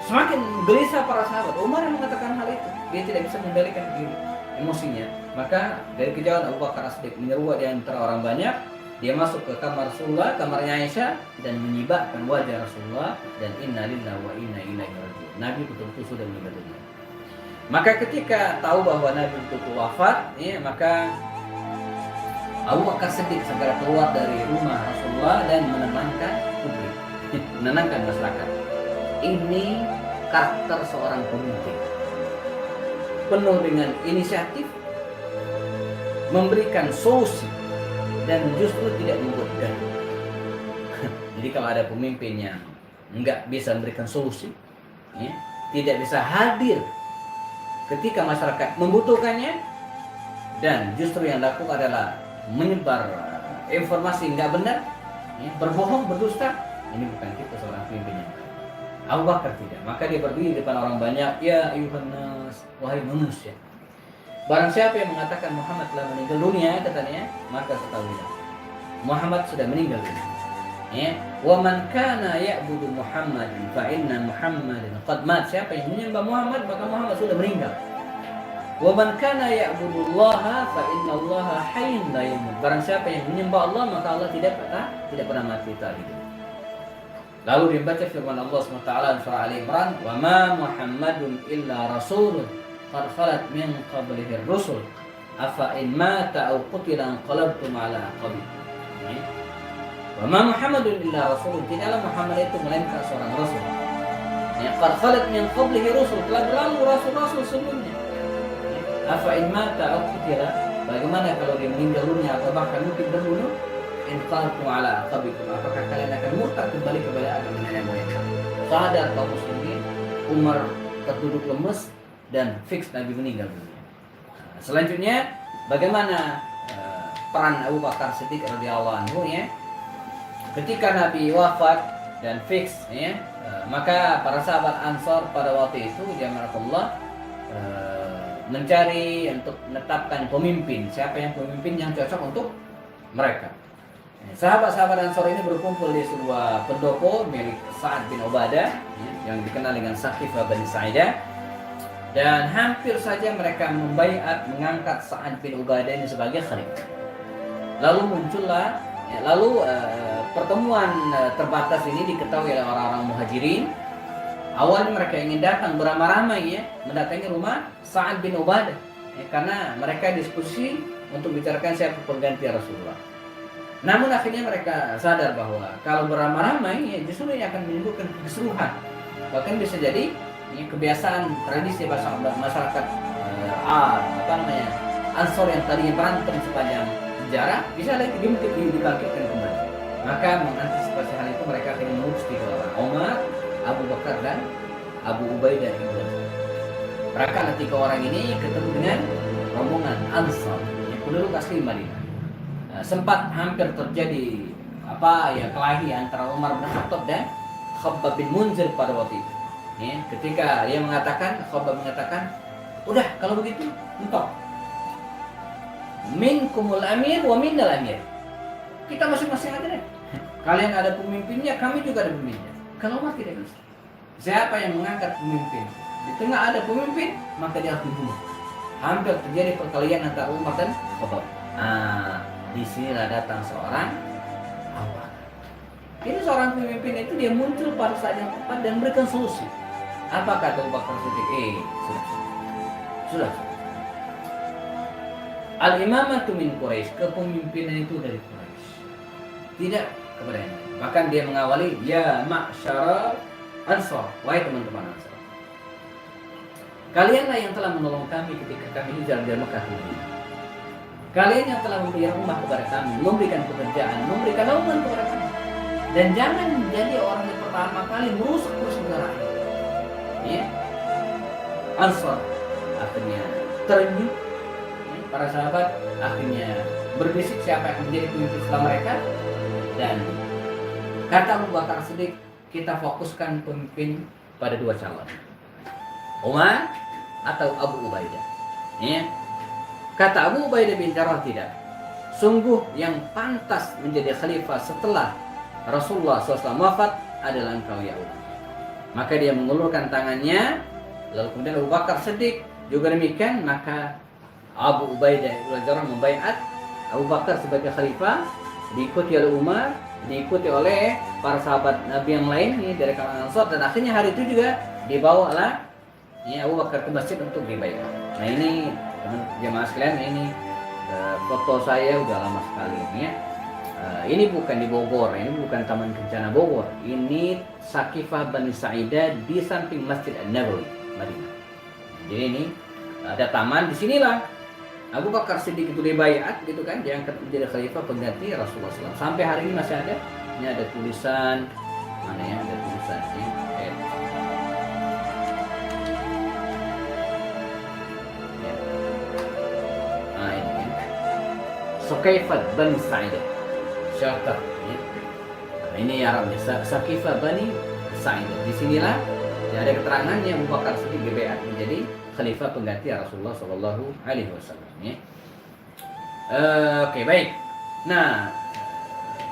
Semakin gelisah para sahabat, Umar yang mengatakan hal itu, dia tidak bisa mengendalikan diri emosinya. Maka dari kejauhan Abu Bakar As-Siddiq menyeru di antara orang banyak, dia masuk ke kamar Rasulullah, kamarnya Aisyah, dan menyibakkan wajah Rasulullah dan inna lillahi wa inna ilaihi raji'un. Nabi betul-betul sudah meninggal dunia. Maka ketika tahu bahwa Nabi betul-betul wafat, ya, maka Abu Bakar Siddiq segera keluar dari rumah Rasulullah dan menenangkan publik, menenangkan masyarakat. Ini karakter seorang pemimpin, penuh dengan inisiatif, memberikan solusi, dan justru tidak membuat gaduh. Jadi kalau ada pemimpin yang nggak bisa memberikan solusi, ya, tidak bisa hadir ketika masyarakat membutuhkannya, dan justru yang lakukan adalah menyebar informasi nggak benar, ya, berbohong, berdusta, ini bukan tipe seorang pemimpin yang baik. Abu Bakar tidak, maka dia berdiri di depan orang banyak, ya ayuhan nas, wahai manusia, barang siapa yang mengatakan Muhammad telah meninggal dunia, katanya, maka ketahuilah Muhammad sudah meninggal dunia. Ya, wa man kana ya'budu Muhammadan fa inna Muhammadan qad mat. Siapa yang menyembah Muhammad, maka Muhammad sudah meninggal. Wa man kana ya'budu Allah fa inna Allah hayyun la yamut. Barang siapa yang menyembah Allah, maka Allah tidak pernah mati, tak hidup. Lalu dibaca firman Allah SWT dalam surah Ali Imran, wa ma Muhammadun illa rasulun qad khalat min qablihi ar-rusul afa in mata aw qutila anqalabtum ala aqabikum. Wa ma Muhammadun illa rasulun, tidaklah Muhammad itu melainkan seorang rasul. Ya, qad khalat min qablihi rusul, telah berlalu rasul-rasul sebelumnya. Afa in mata aw qutila, bagaimana kalau dia meninggal dunia atau bahkan mungkin terbunuh, inqalabtum ala aqabikum, apakah kalian akan murtad kembali kepada agama nenek moyang kalian? Sadar kaum muslimin, Umar terduduk lemes dan fix Nabi meninggal dunia. Selanjutnya, bagaimana peran Abu Bakar Siddiq radhiyallahu anhu ya? Ketika Nabi wafat dan fix ya, maka para sahabat Ansar pada waktu itu jamaahullah mencari untuk menetapkan pemimpin, siapa yang pemimpin yang cocok untuk mereka. Sahabat-sahabat Ansar ini berkumpul di sebuah pendopo milik Sa'ad bin Ubadah ya, yang dikenal dengan Saqifah Bani Sa'idah, dan hampir saja mereka membaiat mengangkat Sa'ad bin Ubadah ini sebagai khalifah. Lalu muncullah pertemuan terbatas ini diketahui oleh orang-orang Muhajirin. Awalnya mereka ingin datang beramai-ramai ya, mendatangi rumah Sa'ad bin Ubadah ya, karena mereka diskusi untuk bicarakan siapa pengganti Rasulullah. Namun akhirnya mereka sadar bahwa kalau beramai-ramai ya, justru ini akan menimbulkan keseruhan. Bahkan bisa jadi ya, kebiasaan tradisi masyarakat Ansor yang tadinya berantem sepanjang sejarah bisa lagi dibangkitkan kembali. Maka mengantisipasi hal itu mereka akan mengutus 3 orang, Umar, Abu Bakar dan Abu Ubaidah bin Jarrah. Mereka 3 orang ini ketemu dengan rombongan Ansar yang penduduk asli Madinah. sempat hampir terjadi kelahi antara Umar bin Khattab dan Khabbab bin Munzir pada waktu itu. Ya, ketika dia mengatakan, Khabbab mengatakan, udah kalau begitu, entok. Minkumul amir wa minnal amir. Kita masing-masing aja deh. Kalian ada pemimpinnya, kami juga ada pemimpinnya. Kalau Umar tidak bisa. Siapa yang mengangkat pemimpin? Di tengah ada pemimpin, maka dia harus dibunuh. Hampir terjadi perkelahian antara Umar dan Khabbab. Di sini datang seorang awal. Ini seorang pemimpin itu dia muncul pada saat yang tepat dan memberikan solusi. Apa kata Abu Bakar Siddiq? Sudah. Al-imamatu min Quraisy, kepemimpinan itu dari Quraisy. Tidak kepada yang lain. Bahkan dia mengawali, ya ma'syara Ansar, wahai teman-teman Ansar. Kalianlah yang telah menolong kami ketika kami hijrah dari Mekah ke Madinah. Kalian yang telah memberi rumah kepada kami, memberikan pekerjaan, memberikan naungan kepada kami. Dan jangan menjadi orang yang pertama kali merusak negara. Ya. Ansar akhirnya terenyuh. Para sahabat akhirnya berbisik siapa yang akan menjadi pemimpin setelah mereka. Dan kata Abu Bakar Siddiq, kita fokuskan pemimpin pada dua calon, Umar atau Abu Ubaidah. Ya. Kata Abu Ubaidah bin Jarrah, tidak. Sungguh yang pantas menjadi khalifah setelah Rasulullah SAW wafat adalah engkau ya Umar. Maka dia mengulurkan tangannya. Lalu kemudian Abu Bakar Siddiq juga demikian. Maka Abu Ubaidah bin Jarrah membaiat Abu Bakar sebagai khalifah, diikuti oleh Umar, diikuti oleh para sahabat Nabi yang lain dari kalangan Ansar. Dan akhirnya hari itu juga dibawalah Abu Bakar ke masjid untuk dibaiat. Nah ini teman jemaah sekalian, ini foto saya udah lama sekali ini ya. Ini bukan di Bogor, ini bukan Taman Kencana Bogor. Ini Sakifah Bani Sa'idah di samping Masjid An-Nabawi, Madinah. Jadi ini ada taman, di sinilah Abu Bakar Siddiq itu dibaiat gitu kan, diangkat menjadi khalifah pengganti Rasulullah SAW. Sampai hari ini masih ada. Ini ada tulisan, mana ya, ada tulisan ini. Nah ini ya. Sakifah Bani Sa'idah. Syartah, ya. Nah, ini Arabnya Sakifah Bani Sa'idah. Di sinilah ya, ada keterangannya Abu Bakar Siddiq dibaiat menjadi khalifah pengganti Rasulullah Shallallahu Alaihi Wasallam. Ya. Oke, baik. Nah,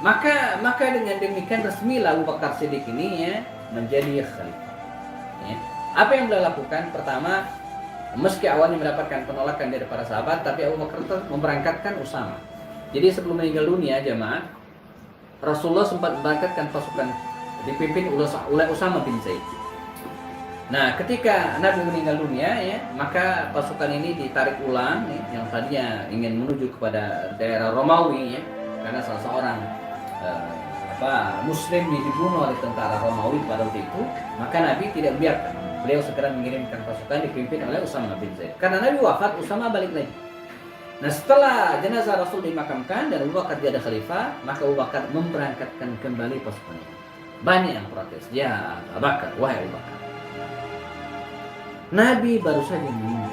maka dengan demikian resmilah Abu Bakar Siddiq ini ya menjadi khalifah. Ya. Apa yang beliau lakukan? Pertama, meski awalnya mendapatkan penolakan dari para sahabat, tapi Abu Bakar memberangkatkan Usama. Jadi sebelum meninggal dunia jemaah, Rasulullah sempat memberangkatkan pasukan dipimpin oleh Usama bin Zaid. Nah, ketika Nabi meninggal dunia ya, maka pasukan ini ditarik ulang yang tadinya ingin menuju kepada daerah Romawi ya, karena salah seorang Muslim dibunuh oleh tentara Romawi pada waktu itu, maka Nabi tidak membiarkan. Beliau segera mengirimkan pasukan dipimpin oleh Usama bin Zaid. Karena Nabi wafat, Usama balik lagi. Nah, setelah jenazah Rasul dimakamkan dan Abu Bakar jadi khalifah, maka Abu Bakar memberangkatkan kembali pasukan ini. Banyak yang protes, ya Abu Bakar, wahai Abu Bakar, Nabi baru saja meninggal,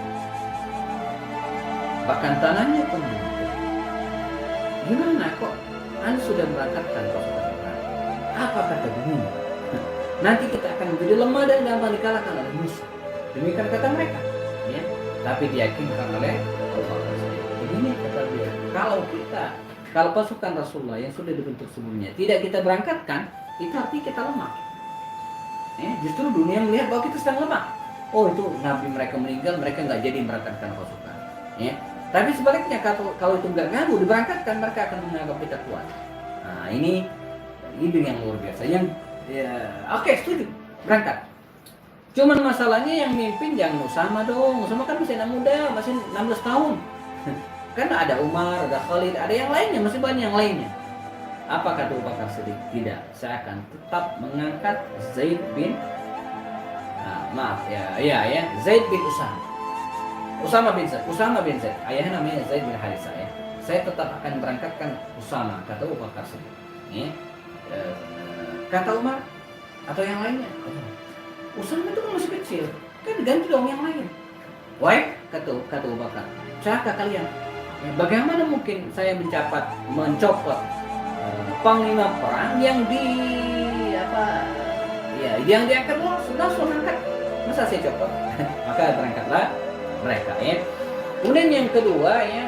bahkan tanahnya pun meninggal. Gimana kok Anda sudah berangkatkan pasukan perang? Apa kata begini? Nanti kita akan menjadi lemah dan gampang dikalahkan oleh musuh. Demikian kata mereka. Ya. Tapi diyakinkan oleh Allah. Begini kata dia, kalau pasukan Rasulullah yang sudah dibentuk sebelumnya tidak kita berangkatkan, itu artinya kita lemah. Justru dunia melihat bahwa kita sedang lemah. Oh, itu Nabi mereka meninggal, mereka nggak jadi berangkatkan pasukan. Ya. Tapi sebaliknya kalau itu nggak ngaruh diberangkatkan, mereka akan menganggap kita kuat. Nah, ini ide yang luar biasa. Yang oke, setuju berangkat. Cuman masalahnya yang mimpin jangan Usama dong. Usama kan masih anak muda, masih 16 tahun. Kan ada Umar, ada Khalid, ada yang lainnya, masih banyak yang lainnya. Apa kata Abu Bakar Siddiq? Tidak, saya akan tetap mengangkat Zaid bin Zaid bin Usama bin Zaid. Ayahnya namanya Zaid bin Harithah ya. Saya tetap akan berangkatkan Usama, kata Abu Bakar Siddiq. Ya. Kata Umar atau yang lainnya, Usama itu kan masih kecil, kan ganti dong yang lain. Why? Kata Abu Bakar, siapa kalian? Ya, bagaimana mungkin saya mencopot panglima perang yang yang diangkat langsung angkat, masa saya copot? Maka berangkatlah mereka ya. Kemudian yang kedua ya,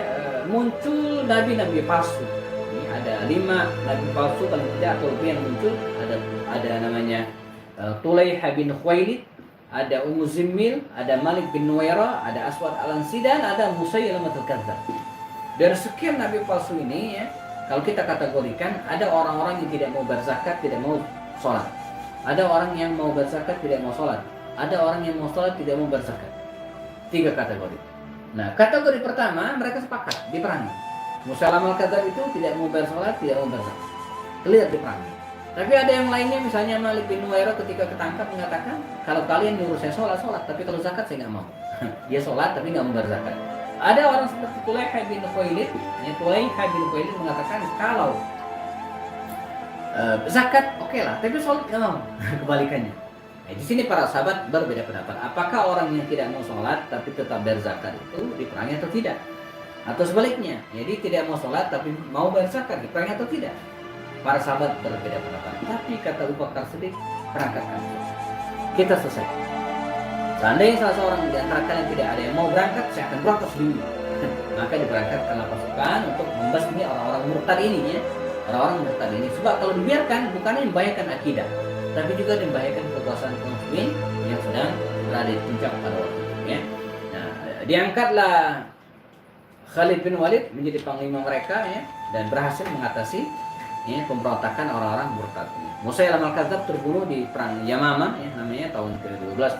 muncul nabi-nabi palsu. Ini ada 5 nabi palsu paling tidak atau lebih yang muncul. Ada namanya Tulaiha bin Khuwailid, ada Ummu Zimmil, ada Malik bin Nuwaira, ada Aswad al-Ansi, dan ada Musailamatul Kadzdzab. Dari sekian nabi palsu ini ya, kalau kita kategorikan, ada orang-orang yang tidak mau berzakat, tidak mau sholat. Ada orang yang mau berzakat, tidak mau sholat. Ada orang yang mau sholat, tidak mau berzakat. 3 kategori. Nah, kategori pertama mereka sepakat diperangi. Musailamatul Kadzdzab itu tidak mau bersolat, tidak mau berzakat. Clear diperangi. Tapi ada yang lainnya, misalnya Malik bin Nuwaira ketika ketangkap mengatakan, kalau kalian nyuruh saya sholat, tapi kalau zakat saya nggak mau. Dia sholat tapi nggak mau berzakat. Ada orang seperti Tulaiha bin Khuwailid, mengatakan kalau zakat oke lah, tapi sholat nggak mau. Kebalikannya. Nah, di sini para sahabat berbeda pendapat. Apakah orang yang tidak mau sholat tapi tetap berzakat itu diperangi atau tidak? Atau sebaliknya, jadi tidak mau sholat tapi mau berzakat diperangi atau tidak? Para sahabat berbeda pendapat. Tapi kata Abu Bakar Siddiq, berangkatkan. Kita selesai. Seandainya salah seorang di antara kalian tidak ada yang mau berangkat, saya akan berangkat sendiri. Maka diberangkatkanlah pasukan untuk membasmi orang-orang murtad ini ya. Orang-orang murtad ini. Sebab kalau dibiarkan, bukannya membahayakan akidah, tapi juga membahayakan kekuasaan kaum muslimin yang sedang berada di puncak pada waktu itu ya. Nah, diangkatlah Khalid bin Walid menjadi panglima mereka ya, dan berhasil mengatasi ya, pemberontakan orang-orang murtad ini. Musailamatul Kadzdzab terbunuh di perang Yamamah ya, namanya tahun ke-12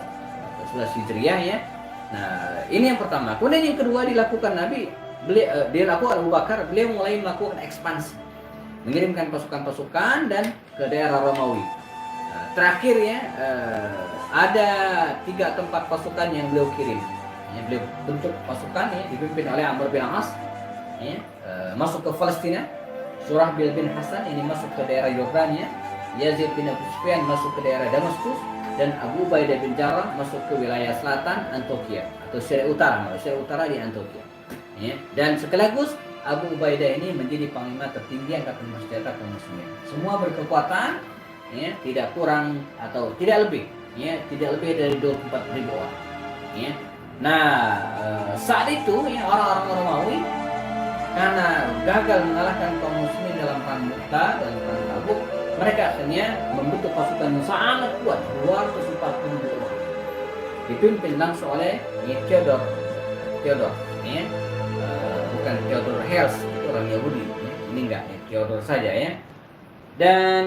11 Hijriah ya. Nah, ini yang pertama. Kemudian yang kedua dilakukan dilakukan Abu Bakar, beliau mulai melakukan ekspansi. Mengirimkan pasukan-pasukan dan ke daerah Romawi. Nah, terakhir ya, ada 3 tempat pasukan yang beliau kirim. Ya, beliau bentuk pasukan ya, dipimpin oleh Amr bin As ya, masuk ke Palestina. Surahbil bin Hasan ini masuk ke daerah Yordania, Yazid bin Abi Sufyan masuk ke daerah Damaskus, dan Abu Ubaidah bin Jarrah masuk ke wilayah selatan Antioquia atau Syria Utara di Antioquia. Ya. Dan sekaligus Abu Ubaidah ini menjadi panglima tertinggi angkatan bersenjata kaum muslimin. Semua berkekuatan, ya, tidak kurang atau tidak lebih, ya, tidak lebih dari 24.000 orang. Ya. Nah, saat itu ya, orang-orang Romawi karena gagal mengalahkan kaum muslimin dalam perang Mu'tah dan perang Tabuk, mereka akhirnya membentuk pasukan yang sangat kuat, 240 orang, dipimpin langsung oleh Theodor, ya, bukan Theodor Herzl, itu orang Yahudi, ya. Ini enggak, ya, Theodor saja ya. Dan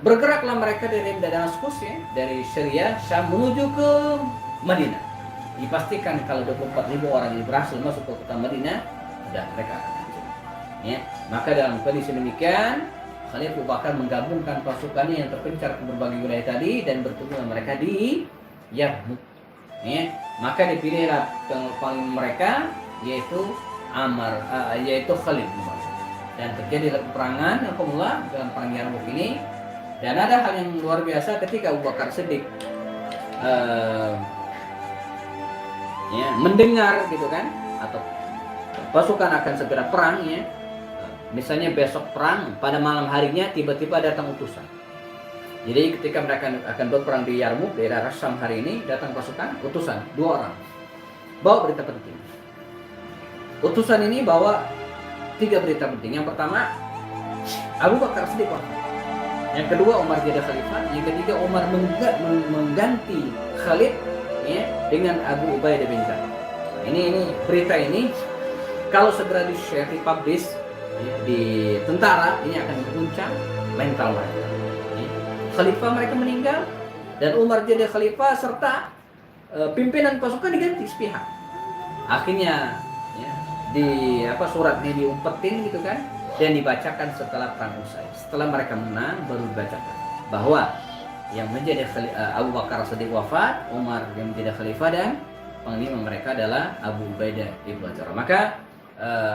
bergeraklah mereka dari Damaskus ya, dari Syria, Syam menuju ke Madinah. Dipastikan kalau 24.000 orang ini berhasil masuk ke kota Madinah, sudah mereka akan hancur. Ya, maka dalam kondisi demikian, Khalid Abu Bakar menggabungkan pasukannya yang terpencar ke berbagai wilayah tadi dan bertemu dengan mereka di Yarmuk. Ya, maka dipilihlah paling mereka yaitu Khalid bin Walid. Dan terjadi peperangan dalam perang Yarmuk ini. Dan ada hal yang luar biasa ketika Abu Bakar Siddiq mendengar gitu kan, atau pasukan akan segera perang ya. Misalnya besok perang, pada malam harinya tiba-tiba datang utusan. Jadi ketika mereka akan berperang di Yarmuk, daerah Syam hari ini, datang pasukan, utusan, 2 orang. Bawa berita penting. Utusan ini bawa 3 berita penting. Yang pertama, Abu Bakar Siddiq wafat. Yang kedua, Umar jadi khalifah. Yang ketiga, Umar mengganti Khalid ya, dengan Abu Ubaidah bin Jarrah. Ini berita ini kalau segera di-share, di-publish ya, di tentara, ini akan mengguncang mental mereka. Ya. Khalifah mereka meninggal dan Umar jadi khalifah serta pimpinan pasukan diganti sepihak. Akhirnya ya, surat ini diumpetin gitu kan, dan dibacakan setelah perang usai. Setelah mereka menang baru dibacakan bahwa yang menjadi Abu Bakar Siddiq wafat, Umar yang menjadi khalifah, dan panglima mereka adalah Abu Ubaidah bin Jarrah. Maka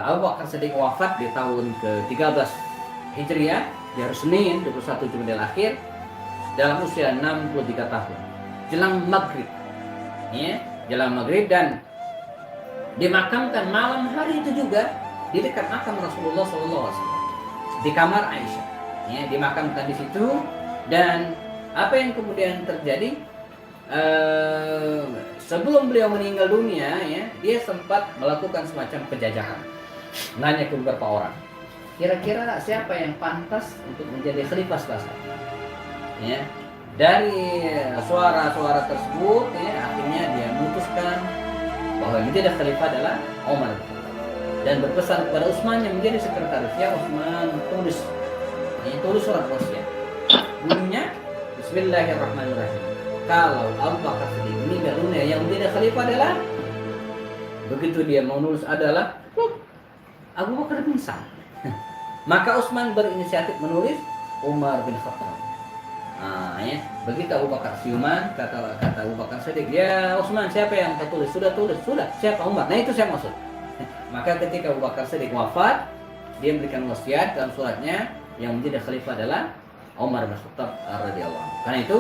Abu Bakar Siddiq wafat di tahun ke-13 Hijriah, di hari Senin 21 Jumadil Akhir, dalam usia 63 tahun, jelang maghrib ya, jelang maghrib, dan dimakamkan malam hari itu juga di dekat makam Rasulullah SAW, di kamar Aisyah, ya, dimakamkan di situ. Dan apa yang kemudian terjadi, sebelum beliau meninggal dunia, ya, dia sempat melakukan semacam penjajahan, nanya ke beberapa orang, kira-kira siapa yang pantas untuk menjadi khalifah setelah saya? Ya, dari suara-suara tersebut, ya, akhirnya dia memutuskan bahwa yang menjadi khalifah adalah Umar, dan berpesan kepada Utsman yang menjadi sekretaris, ya Utsman, tulis surat wasiat. Bunyinya Bismillahirrahmanirrahim. Kalau Abu Bakar Siddiq meninggal dunia, yang menjadi khalifah adalah, begitu dia mau nulis adalah Abu Bakar bin Sa'ad. Maka Utsman berinisiatif menulis Umar bin Khattab. Ya, begitu Abu Bakar siuman, kata Abu Bakar Siddiq, ya Utsman, siapa yang kau tulis? Sudah, siapa? Umar. Nah, itu saya maksud. Maka ketika Abu Bakar Siddiq wafat, dia memberikan wasiat dalam suratnya, yang menjadi khalifah adalah Umar bin Khattab radhiyallahu anhu. Karena itu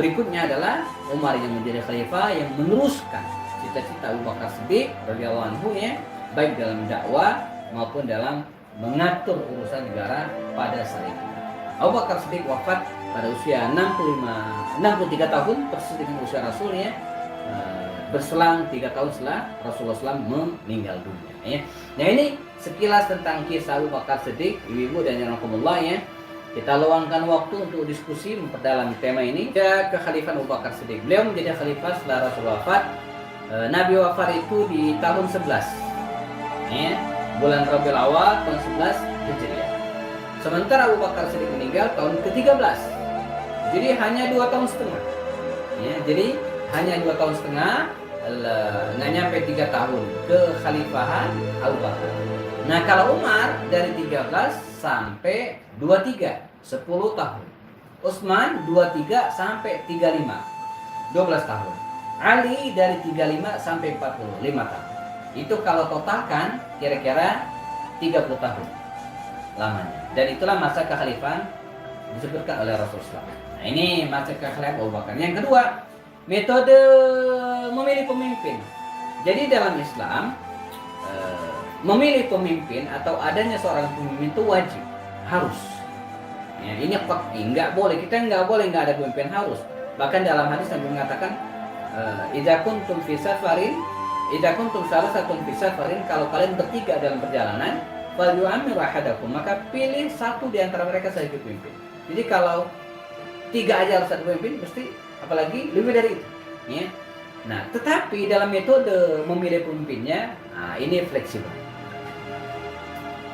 berikutnya adalah Umar yang menjadi khalifah, yang meneruskan cita-cita Abu Bakar Siddiq radhiyallahu anhu, ya, baik dalam dakwah maupun dalam mengatur urusan negara pada saat itu. Abu Bakar Siddiq wafat pada usia 63 tahun, persis dengan usia Rasul, ya, berselang 3 tahun setelah Rasulullah SAW meninggal dunia, ya. Nah, ini sekilas tentang kisah Abu Bakar Siddiq, ibu-ibu dan yarahmatullah, ya. Kita luangkan waktu untuk diskusi memperdalam tema ini. Ya, kekhalifahan Abu Bakar Siddiq. Beliau menjadi khalifah setelah Rasul wafat. Nabi wafat itu di tahun 11, ya, bulan Rabiul Awal tahun 11 Hijriah. Sementara Abu Bakar Siddiq meninggal tahun ke-13. Jadi hanya 2 tahun setengah. Ya, jadi hanya 2 tahun setengah, nggak nyampe 3 tahun kekhalifahan Abu Bakar. Nah, kalau Umar dari 13 sampai 23, 10 tahun. Utsman 23 sampai 35, 12 tahun. Ali dari 35 sampai 45 tahun. Itu kalau totalkan kira-kira 30 tahun lamanya. Dan itulah masa kekhalifahan disebutkan oleh Rasulullah. Nah, ini masa kekhalifahan Abu Bakar. Yang kedua, metode memilih pemimpin. Jadi dalam Islam, memilih pemimpin atau adanya seorang pemimpin itu wajib, harus. Ya, ini nggak boleh, kita nggak boleh nggak ada pemimpin, harus. Bahkan dalam hadis Nabi mengatakan, idza kuntum fi safarin, kalau kalian bertiga dalam perjalanan, falyu'ammir ahadakum, maka pilih satu di antara mereka sebagai pemimpin. Jadi kalau 3 aja harus ada pemimpin, pasti apalagi lebih dari itu, ya. Nah, tetapi dalam metode memilih pemimpinnya, ini fleksibel.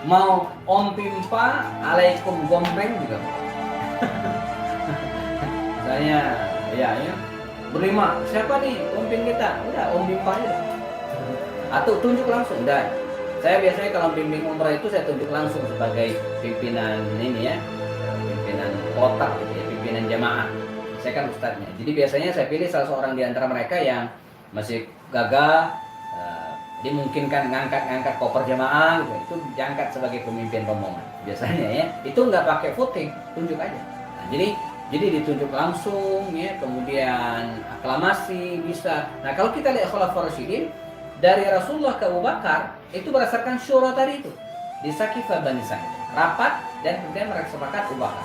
Mau Om Pimpa, alaikum gombeng juga. Misalnya, ya, berlima, siapa nih pemimpin kita? Udah, Om Pimpa aja. Atau tunjuk langsung, udah. Saya biasanya kalau bimbing umrah itu saya tunjuk langsung sebagai pimpinan ini, ya, pimpinan kota, gitu ya, pimpinan jamaah. Saya kan ustadznya. Jadi biasanya saya pilih salah seorang di antara mereka yang masih gagah, dimungkinkan ngangkat koper jamaah, gitu. Itu diangkat sebagai pemimpin rombongan biasanya, ya. Itu nggak pakai voting, tunjuk aja. Nah, jadi ditunjuk langsung, ya, kemudian aklamasi bisa. Nah, kalau kita lihat Khulafaur Rasyidin dari Rasulullah ke Abu Bakar itu berdasarkan syura tadi itu di Saqifah Bani Sa'id, rapat dan kemudian mereka sepakat Abu Bakar.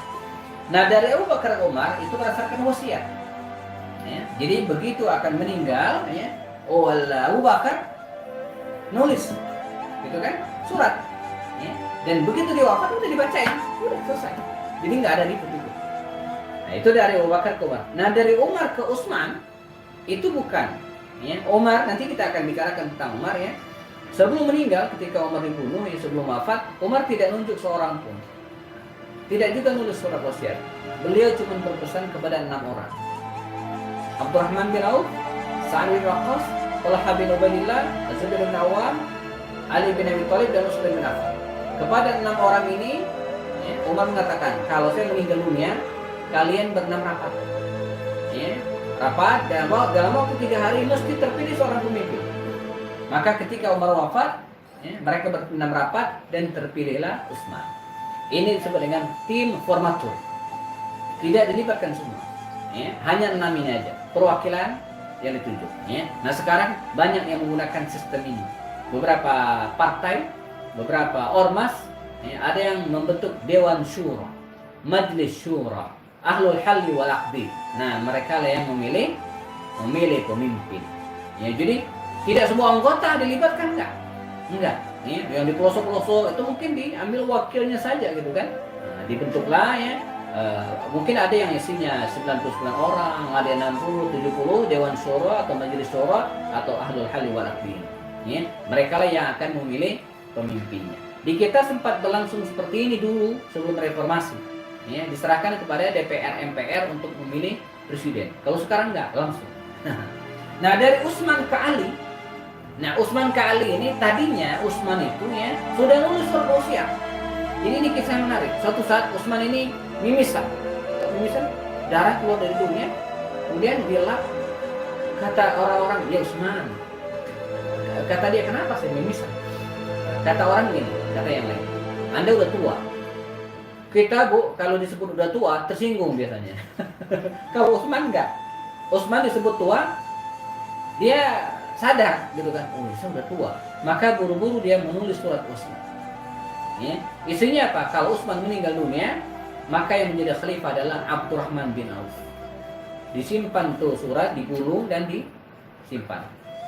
Nah, dari Abu Bakar ke Umar itu berdasarkan wasiat, ya. Jadi begitu akan meninggal, ya, Abu Bakar nulis, gitu kan, surat, ya. Dan begitu dia wafat udah dibacain, udah selesai. Jadi nggak ada ribut-ribut. Nah, itu dari Abu Bakar ke Umar. Nah, dari Umar ke Utsman itu bukan, ya. Umar, nanti kita akan bicarakan tentang Umar, ya. Sebelum meninggal, ketika Umar dibunuh, ya, sebelum wafat, Umar tidak nunjuk seorang pun, tidak juga nulis surat wasiat. Beliau cuma berpesan kepada 6 orang: Abdurrahman bin Auf, Sa'ad bin Waqqas, Talha bin Ubaidillah, Zubair bin Awam, Ali bin Abi Thalib, dan Utsman bin Affan. Kepada 6 orang ini, ya, Umar mengatakan, kalau saya meninggal dunia, kalian berenam rapat, ya, rapat dalam waktu 3 hari mesti terpilih seorang pemimpin. Maka ketika Umar wafat, ya, mereka berenam rapat dan terpilihlah Utsman. Ini disebut dengan tim formatur. Tidak dilibatkan semua, ya, hanya 6 ini aja perwakilan yang ditunjuk, ya. Nah, sekarang banyak yang menggunakan sistem ini, beberapa partai, beberapa ormas, ya, ada yang membentuk Dewan Syura, Majelis Syura, Ahlul Halli wal Aqdi. Nah, mereka lah yang memilih pemimpin. Ya, jadi tidak semua anggota dilibatkan, enggak. Ya, yang di pelosok-pelosok itu mungkin diambil wakilnya saja gitu kan. Nah, dibentuklah ya. Mungkin ada yang isinya 99 orang, ada yang 60, 70 Dewan Syura atau Majelis Syura atau Ahlul Halli wal Aqdi. Ya, mereka lah yang akan memilih pemimpinnya. Di kita sempat berlangsung seperti ini dulu sebelum reformasi. Ya, diserahkan kepada DPR MPR untuk memilih presiden. Kalau sekarang enggak, langsung. Nah, dari Utsman ke Ali. Nah, Utsman ke Ali ini tadinya Utsman itu ya sudah lulus surat wasiat. Ini kisah yang menarik. Suatu saat Utsman ini mimisan, darah keluar dari hidungnya, kemudian dilap. Kata orang-orang, ya Utsman. Kata dia, kenapa saya mimisan? Kata orang gini, kata yang lain, Anda udah tua. Kita Bu, kalau disebut udah tua, tersinggung biasanya. Kalau Utsman enggak. Utsman disebut tua, dia sadar gitu kan, oh saya udah tua. Maka buru-buru dia menulis surat wasiat. Ya. Isinya apa? Kalau Utsman meninggal dunia, maka yang menjadi khalifah adalah Abdurrahman bin Auf. Disimpan tuh surat, digulung dan disimpan,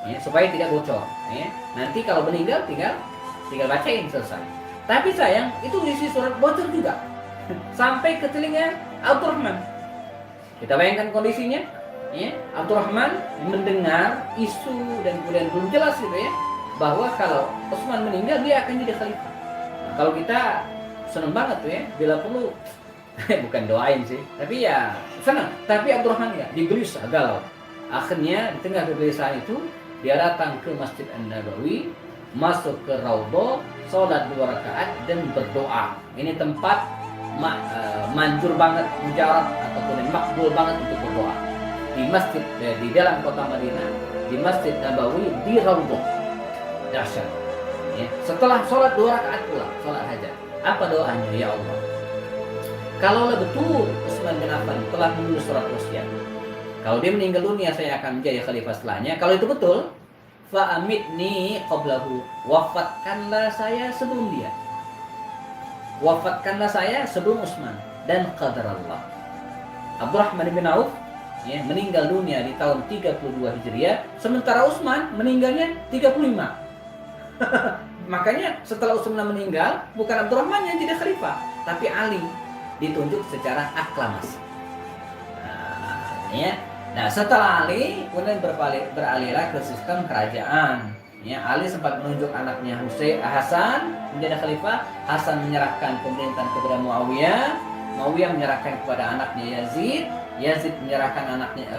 ya, supaya tidak bocor. Ya. Nanti kalau meninggal tinggal bacain, selesai. Tapi sayang, itu isi surat bocor juga sampai ke telinga Abdurrahman. Kita bayangkan kondisinya, ya, Abdurrahman mendengar isu dan kemudian belum jelas gitu ya, bahwa kalau Utsman meninggal dia akan jadi khalifah. Nah, kalau kita seneng banget tuh ya, bila perlu bukan doain sih, tapi ya senang. Tapi Abdurrahman ya digelisah, galau. Akhirnya di tengah kegelisahan itu dia datang ke Masjid An-Nabawi, masuk ke Raudhah, sholat 2 rakaat dan berdoa. Ini tempat manjur banget, mujarab ataupun makbul banget untuk berdoa. Di masjid di dalam kota Madinah, di Masjid Nabawi, di Raudhah. Dahsyat. Ya. Setelah sholat 2 rakaat pula, sholat hajat. Apa doanya? Ya Allah, kalaulah betul Utsman bin Affan telah menulis surat wasiat, kalau dia meninggal dunia saya akan menjadi khalifah setelahnya. Kalau itu betul, fa'amitni qablahu, wafatkanlah saya sebelum dia. Wafatkanlah saya sebelum Utsman. Dan qadarallah, Abdurrahman bin Auf ya, meninggal dunia di tahun 32 Hijriah, sementara Utsman meninggalnya 35. Makanya setelah Utsman meninggal, bukan Abdurrahman yang jadi khalifah, tapi Ali ditunjuk secara aklamasi. Nah, setelah Ali kemudian beralihlah ke sistem kerajaan. Ya, Ali sempat menunjuk anaknya Hasan menjadi khalifah. Hasan menyerahkan pemerintahan kepada Muawiyah. Muawiyah menyerahkan kepada anaknya Yazid. Yazid menyerahkan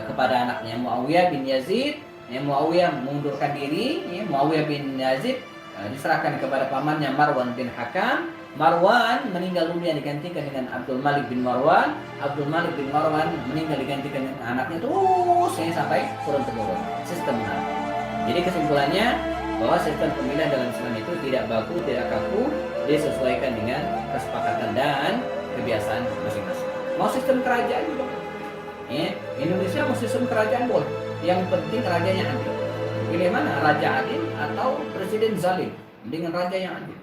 kepada anaknya Muawiyah bin Yazid. Ya, Muawiyah mengundurkan diri. Ya, Muawiyah bin Yazid diserahkan kepada pamannya Marwan bin Hakam. Marwan meninggal dunia digantikan dengan Abdul Malik bin Marwan. Abdul Malik bin Marwan meninggal digantikan dengan anaknya, terus sampai turun-temurun sistem. Jadi kesimpulannya bahwa sistem pemilihan dalam Islam itu tidak baku, tidak kaku, disesuaikan dengan kesepakatan dan kebiasaan masing-masing. Mau sistem kerajaan juga, ya, Indonesia mau sistem kerajaan boleh. Yang penting rajanya adil. Pilih mana, raja adil atau presiden zalim? Dengan raja yang adil.